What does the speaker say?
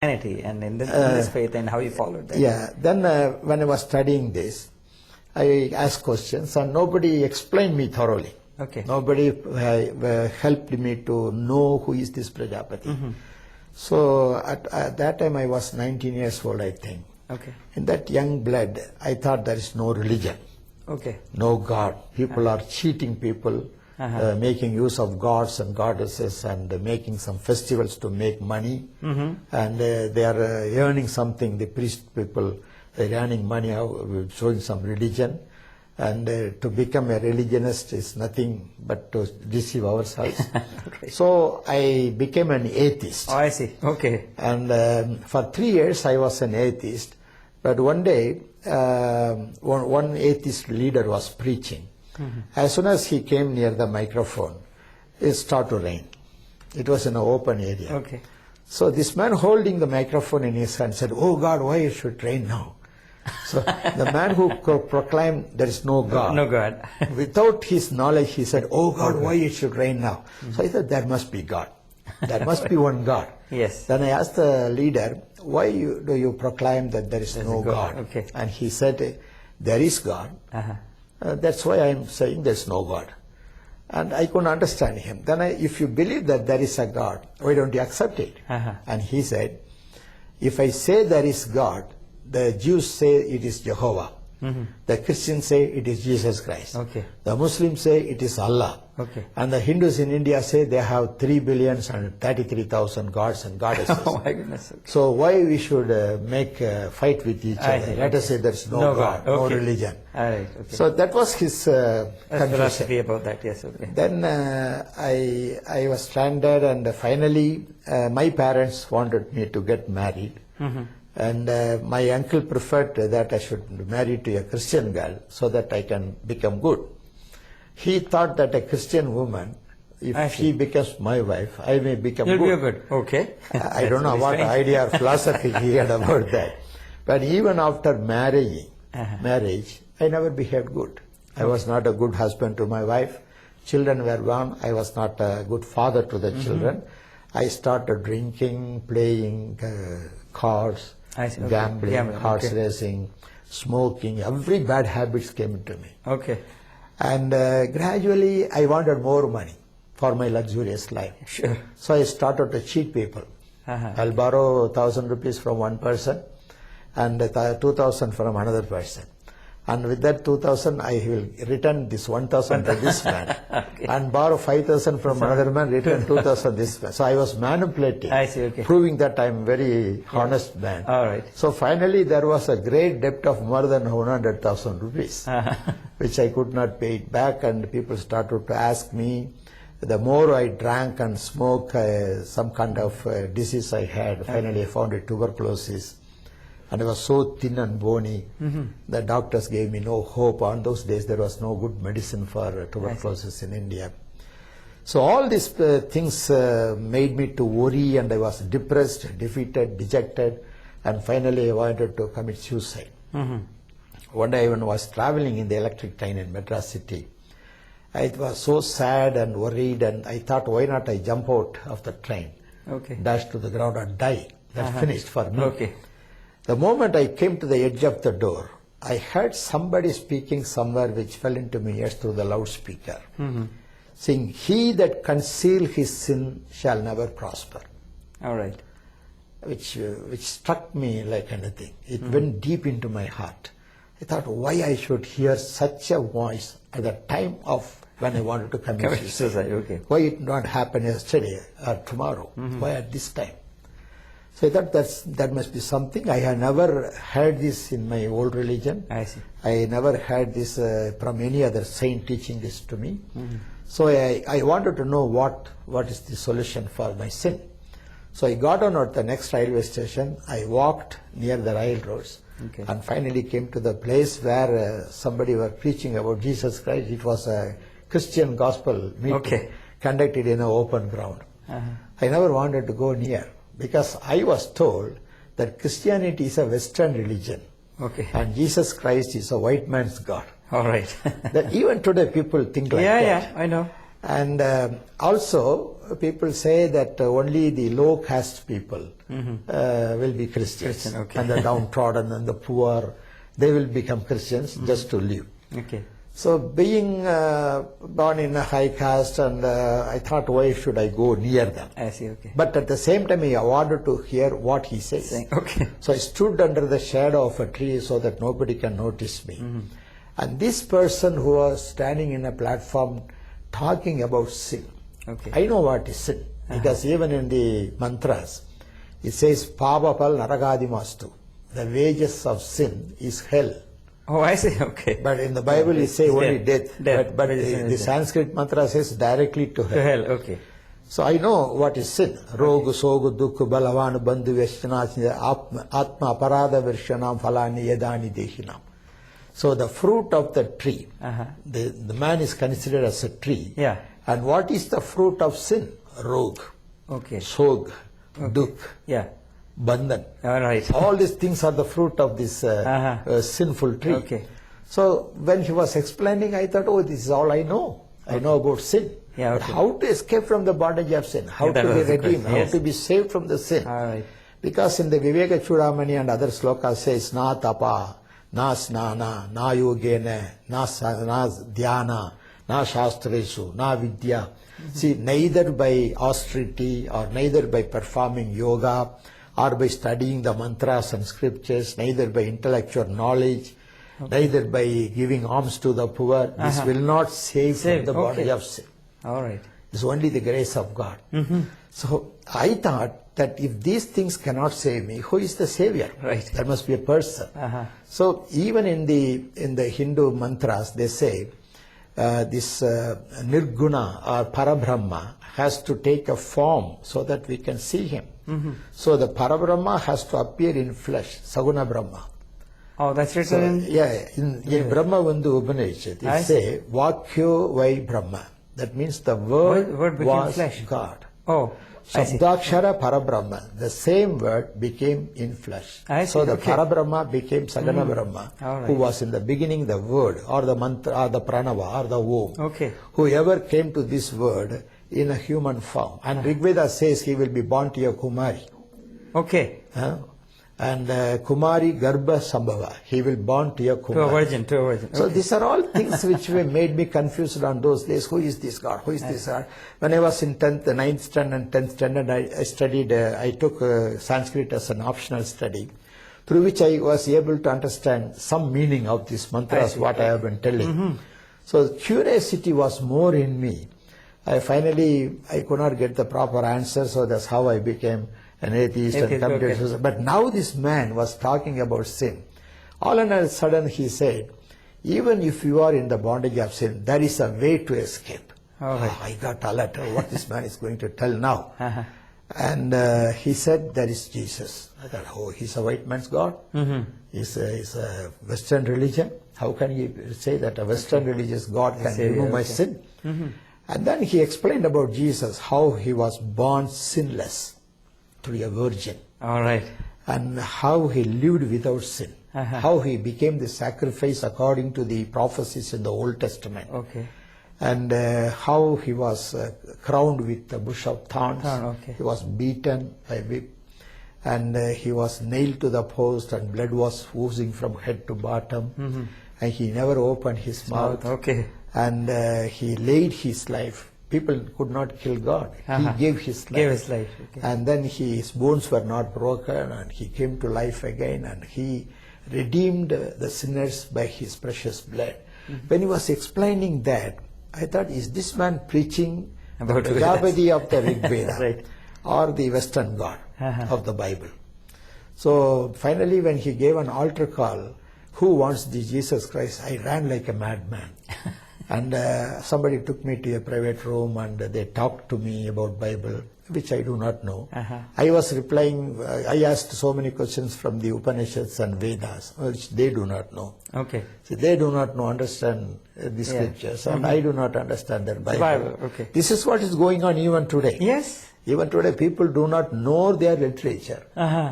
And in this faith and how you followed that. Yeah, then when I was studying this, I asked questions and nobody explained me thoroughly. Okay. Nobody helped me to know who is this Prajapati. So at that time I was 19 years old, I think. Okay. In that young blood, I thought there is no religion, Okay. no God. People are cheating people, making use of gods and goddesses and making some festivals to make money. And they are earning something, the priest people, they're earning money out, showing some religion. And to become a religionist is nothing but to deceive ourselves. Okay. So I became an atheist. Oh, I see. Okay. And for 3 years I was an atheist. But one day, one atheist leader was preaching. As soon as he came near the microphone, it started to rain. It was in an open area. Okay. So this man holding the microphone in his hand said, "Oh God, why it should rain now?" So the man who proclaimed there is no God, No God. without his knowledge, he said, "Oh God, why it should rain now?" So I said, "There must be God. There must be one God." Yes. Then I asked the leader, "Why do you proclaim that there is no God?" Okay. And he said, "There is God. That's why I am saying there is no God." And I couldn't understand him. Then if you believe that there is a God, why don't you accept it? And he said, "If I say there is God, the Jews say it is Jehovah. The Christians say it is Jesus Christ. Okay. The Muslims say it is Allah. Okay. And the Hindus in India say they have 3,033,000 gods and goddesses. Oh my goodness. Okay. So why we should make a fight with each I other? see, Let us say there is no God, no Okay. religion." All right. Okay. So that was his confusion. Philosophy about that. Yes. Okay. Then I was stranded, and finally my parents wanted me to get married. And my uncle preferred that I should marry to a Christian girl so that I can become good. He thought that a Christian woman, if she becomes my wife, I may become You'll good. be good. Okay. I don't know what idea or philosophy he had about that. But even after marriage, I never behaved good. I was not a good husband to my wife. Children were born. I was not a good father to the children. I started drinking, playing cards, gambling, horse racing, smoking. Every bad habits came into me. Okay. And gradually I wanted more money for my luxurious life. Sure. So I started to cheat people. I'll borrow 1,000 rupees from one person and 2,000 from another person. And with that 2,000, I will return this 1,000 to this man, and borrow 5,000 from another man, return 2,000 this man. So I was manipulating, I see, okay. proving that I'm very honest man. All right. So finally, there was a great debt of more than 100,000 rupees, which I could not pay it back, and people started to ask me. The more I drank and smoked, some kind of disease I had. Finally, I found it tuberculosis. And I was so thin and bony, the doctors gave me no hope. On those days, there was no good medicine for tuberculosis in India. So all these things made me to worry, and I was depressed, defeated, dejected, and finally I wanted to commit suicide. One day when I was traveling in the electric train in Madras city, I was so sad and worried, and I thought, why not I jump out of the train, dash to the ground and die. That's finished for me. Okay. The moment I came to the edge of the door, I heard somebody speaking somewhere which fell into my ears through the loudspeaker, saying, "He that conceal his sin shall never prosper." All right. Which struck me like anything. It went deep into my heart. I thought, why I should hear such a voice at the time of when I wanted to commit suicide. Okay. Why it not happen yesterday or tomorrow? Why at this time? So I thought that must be something. I had never heard this in my old religion. I see. I never heard this from any other saint teaching this to me. So I wanted to know what is the solution for my sin. So I got on at the next railway station. I walked near the railroads and finally came to the place where somebody was preaching about Jesus Christ. It was a Christian gospel meeting conducted in an open ground. I never wanted to go near, because I was told that Christianity is a Western religion, and Jesus Christ is a white man's God. All right. That even today people think like that. Yeah, I know. And also, people say that only the low caste people will be Christians. Christian, okay. And the downtrodden and the poor, they will become Christians just to live. Okay. So being born in a high caste, and I thought, why should I go near them? I see, okay. But at the same time, I wanted to hear what he says. Okay. So I stood under the shadow of a tree so that nobody can notice me. And this person who was standing in a platform talking about sin, Okay. I know what is sin. Because even in the mantras, it says, Pavapal Naragadimastu. The wages of sin is hell. Oh, I see, okay. But in the Bible, it says only death. Death. But the Sanskrit mantra says directly to hell. To hell, okay. So I know what is sin. Roga, soga, dukha, balavan, bandhu, vyasthana, atma, aparada, virshanam, phalani, yadani, dehinam. So the fruit of the tree, the man is considered as a tree. Yeah. And what is the fruit of sin? Rog, Okay. sog, dukh, Yeah. bandhan. All right. All these things are the fruit of this sinful tree. Okay. So when he was explaining, I thought, oh, this is all I know. I know about sin. Yeah, But okay. how to escape from the bondage of sin? How Yeah, that to be was the redeemed? question, How yes. to be saved from the sin? All right. Because in the Viveka Chudamani and other slokas says, na tapa, na snana, na yogena, na dhyana, na shastresu, na vidya. See, neither by austerity or neither by performing yoga or by studying the mantras and scriptures, neither by intellectual knowledge, neither by giving alms to the poor, this will not save from the bondage of sin. All right. It's only the grace of God. So I thought that if these things cannot save me, who is the savior? Right. There must be a person. So even in the Hindu mantras, they say this Nirguna or Parabrahma has to take a form so that we can see him. So the Parabrahma has to appear in flesh, Saguna Brahma. Oh, that's written in... Yeah, in Brahma Vandu Upanishad, it say Vakyo Vai Brahma. That means the word became was flesh. God. Oh, I see. Sabdakshara Parabrahma, the same word became in flesh. I see, So the okay. Parabrahma became Sagana Brahma, All right. who was in the beginning the word or the mantra or the pranava or the Om. Okay. Whoever came to this word in a human form. And Rigveda says he will be born to a Kumari. Okay. And Kumari Garbha Sambhava, he will born to a Kumari. To a virgin, to a virgin. So Okay. these are all things which made me confused on those days. Who is this God? Who is this God? When I was in 9th standard and 10th standard, I studied, I took Sanskrit as an optional study, through which I was able to understand some meaning of these mantras, what I have been telling. So curiosity was more in me. I could not get the proper answer, so that's how I became an atheist and committed suicide. But now this man was talking about sin. All of a sudden he said, even if you are in the bondage of sin, there is a way to escape. I got alert what this man is going to tell now. And he said, there is Jesus. I thought, oh, he's a white man's God? He's a Western religion? How can you say that a Western religious God can remove my sin? And then he explained about Jesus, how he was born sinless through a virgin. All right. And how he lived without sin. How he became the sacrifice according to the prophecies in the Old Testament. Okay. And how he was crowned with a bush of thorns. Okay. He was beaten by whip. And he was nailed to the post and blood was oozing from head to bottom. And he never opened his mouth. Okay. And he laid his life. People could not kill God. He gave his life. Gave his life. Okay. And then his bones were not broken and he came to life again and he redeemed the sinners by his precious blood. When he was explaining that, I thought, is this man preaching About the Prajapati of the Rig Veda Right. or the Western God of the Bible? So finally when he gave an altar call, who wants the Jesus Christ? I ran like a madman. And somebody took me to a private room and they talked to me about Bible, which I do not know. I was replying, I asked so many questions from the Upanishads and Vedas, which they do not know. Okay. See, they do not understand the scriptures, and I do not understand their Bible. Okay. This is what is going on even today. Yes. Even today, people do not know their literature.